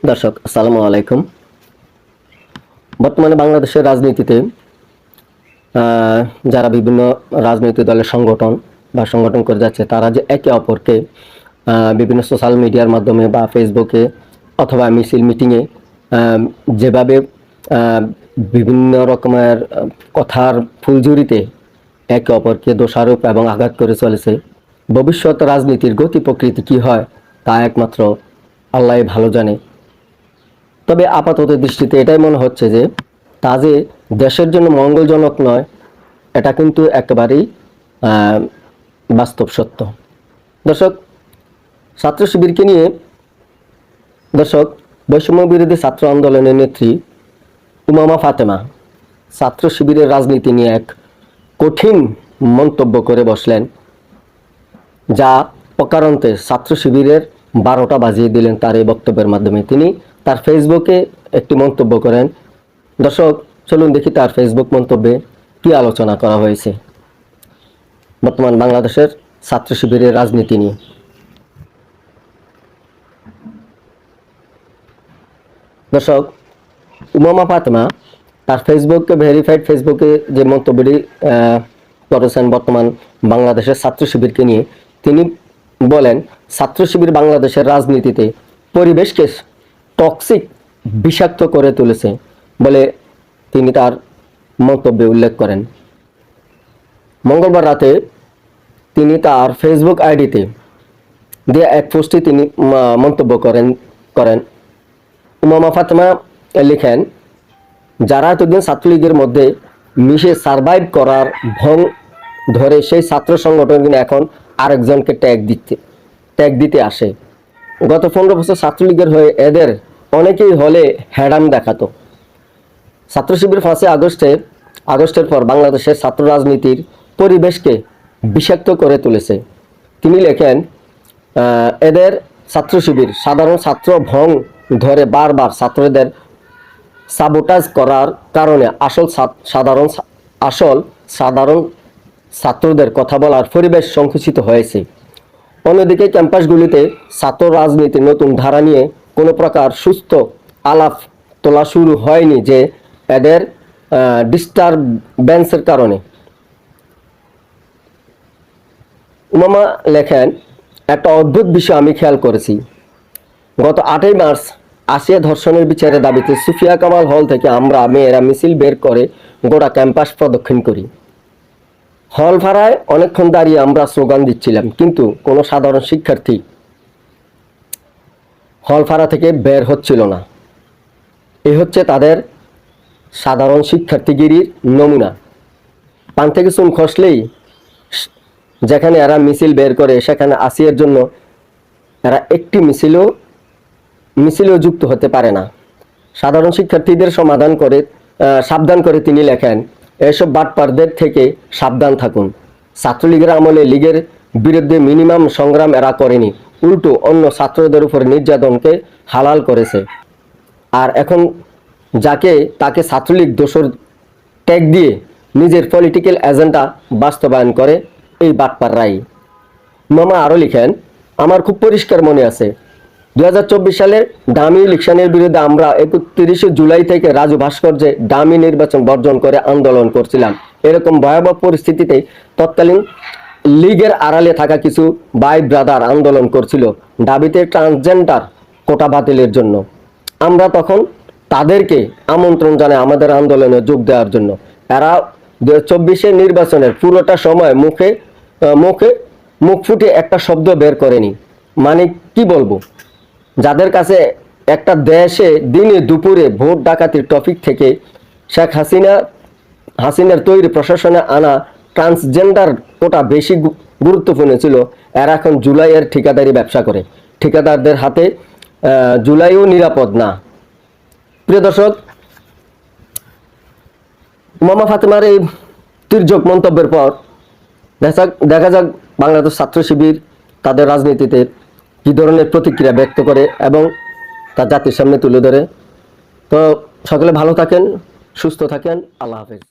দর্শক আসসালামু আলাইকুম। বর্তমানে বাংলাদেশের রাজনীতিতে যারা বিভিন্ন রাজনৈতিক দলের সংগঠন করে যাচ্ছে, তারা যে একে অপরকে বিভিন্ন সোশ্যাল মিডিয়ার মাধ্যমে বা ফেসবুকে অথবা মিছিল মিটিংয়ে যেভাবে বিভিন্ন রকমের কথার ফুলঝুরিতে একে অপরকে দোষারোপ এবং আঘাত করে চলেছে, ভবিষ্যৎ রাজনীতির গতি প্রকৃতি কী হয় তা একমাত্র আল্লাহ ভালো জানে। তবে আপাতত দৃষ্টিতে এটাই মনে হচ্ছে যে তা যে দেশের জন্য মঙ্গলজনক নয়, এটা কিন্তু একেবারেই বাস্তব সত্য। দর্শক, ছাত্র শিবিরকে নিয়ে বৈষম্য বিরোধী ছাত্র আন্দোলনের নেত্রী উমামা ফাতেমা ছাত্র শিবিরের রাজনীতি নিয়ে এক কঠিন মন্তব্য করে বসলেন, যা অকারণে ছাত্র শিবিরের 12টা বাজিয়ে দিলেন তার এই বক্তব্যের মাধ্যমে। তিনি তার ফেসবুকে একটি মন্তব্য করেন। দর্শক, চলুন দেখি তার ফেসবুক মন্তব্যে কি আলোচনা করা হয়েছে বর্তমান বাংলাদেশের ছাত্র শিবিরের রাজনীতি নিয়ে। দর্শক, উমামা ফাতেমা তার ভেরিফাইড ফেসবুকে যে মন্তব্যটি করেছেন বর্তমান বাংলাদেশের ছাত্র শিবিরকে নিয়ে, তিনি বলেন, ছাত্র শিবির বাংলাদেশের রাজনীতিতে পরিবেশকে টক্সিক বিষাক্ত করে তুলেছে বলে তিনি তার মন্তব্যে উল্লেখ করেন। মঙ্গলবার রাতে তিনি তার ফেসবুক আইডিতে দিয়ে এক পোস্টে তিনি মন্তব্য করেন। উমামা ফাতেমা লিখেন, যারা এতদিন ছাত্রলীগের মধ্যে মিশে সারভাইভ করার ভং ধরে সেই ছাত্র সংগঠন কিন্তু এখন আরেকজনকে ট্যাগ দিতে আসে। গত 15 বছর ছাত্রলীগের হয়ে এদের অনেকেই হলে হ্যাডাম দেখাতো। ছাত্র শিবির 5 আগস্টের পর বাংলাদেশের ছাত্র রাজনীতির পরিবেশকে বিষাক্ত করে তুলেছে। তিনি লেখেন, এদের ছাত্র শিবির সাধারণ ছাত্র ভং ধরে বারবার ছাত্রদের সাবোটাজ করার কারণে সাধারণ ছাত্রদের কথা বলার পরিবেশ সংকুচিত হয়েছে। অন্যদিকে ক্যাম্পাসগুলিতে ছাত্র রাজনীতির নতুন ধারা নিয়ে কোনো প্রকার সুস্থ আলাপ তোলা শুরু হয়নি যে এদের ডিস্টারবেন্সের কারণে। উমামা লেখেন, একটা অদ্ভুত বিষয় আমি খেয়াল করেছি। গত 8ই মার্চ আসিয়া ধর্ষণের বিচারের দাবিতে সুফিয়া কামাল হল থেকে আমরা মেয়েরা মিছিল বের করে গোটা ক্যাম্পাস প্রদক্ষিণ করি। হল ভাড়ায় অনেকক্ষণ দাঁড়িয়ে আমরা স্লোগান দিচ্ছিলাম, কিন্তু কোনো সাধারণ শিক্ষার্থী হল ভাড়া থেকে বের হচ্ছিল না। এই হচ্ছে তাদের সাধারণ শিক্ষার্থীগিরির নমুনা। পান থেকে চুন খসলেই যেখানে এরা মিছিল বের করে, সেখানে আসিয়ার জন্য এরা একটি মিছিলেও যুক্ত হতে পারে না। সাধারণ শিক্ষার্থীদের সাবধান করে তিনি লেখেন, এসব বাটপারদের থেকে সাবধান থাকুন। ছাত্রলীগের আমলে লীগের বিরুদ্ধে মিনিমাম সংগ্রাম এরা করেনি, উল্টো অন্য ছাত্রদের উপর নির্যাতনকে হালাল করেছে। আর এখন তাকে ছাত্রলীগ দোষর ট্যাগ দিয়ে নিজের পলিটিক্যাল এজেন্ডা বাস্তবায়ন করে এই বাটপাররাই। মামা আরও লিখেন, আমার খুব পরিষ্কার মনে আছে 2024 সালের ডামি ইলেকশনের বিরুদ্ধে আমরা 31 জুলাই থেকে রাজু ভাস্কর্যে ডামি নির্বাচন বর্জন করে আন্দোলন করছিলাম। এরকম ভয়াবহ পরিস্থিতিতে তৎকালীন লীগের আড়ালে থাকা কিছু ভাই ব্রাদার আন্দোলন করছিল দাবিতে ট্রান্সজেন্ডার কোটা বাতিলের জন্য। আমরা তখন তাদেরকে আমন্ত্রণ জানাই আমাদের আন্দোলনে যোগ দেওয়ার জন্য। এরা 2024 নির্বাচনের পুরোটা সময় মুখ ফুটে একটা শব্দ বের করেনি। মানে কি বলবো, যাদের কাছে একটা দেশে দিনে দুপুরে ভোট ডাকাতির টপিক থেকে শেখ হাসিনার তৈরি প্রশাসনে আনা ট্রান্সজেন্ডার কোটা বেশি গুরুত্বপূর্ণ ছিল, এরা এখন জুলাইয়ের ঠিকাদারি ব্যবসা করে। ঠিকাদারদের হাতে জুলাইও নিরাপদ না। প্রিয় দর্শক, উমামা ফাতেমার এই তির্যক মন্তব্যের পর দেখা যাক বাংলাদেশ ছাত্র শিবির তাদের রাজনীতিতে কী ধরনের প্রতিক্রিয়া ব্যক্ত করে এবং তা জাতির সামনে তুলে ধরে। তো সকলে ভালো থাকেন, সুস্থ থাকেন, আল্লাহ হাফেজ।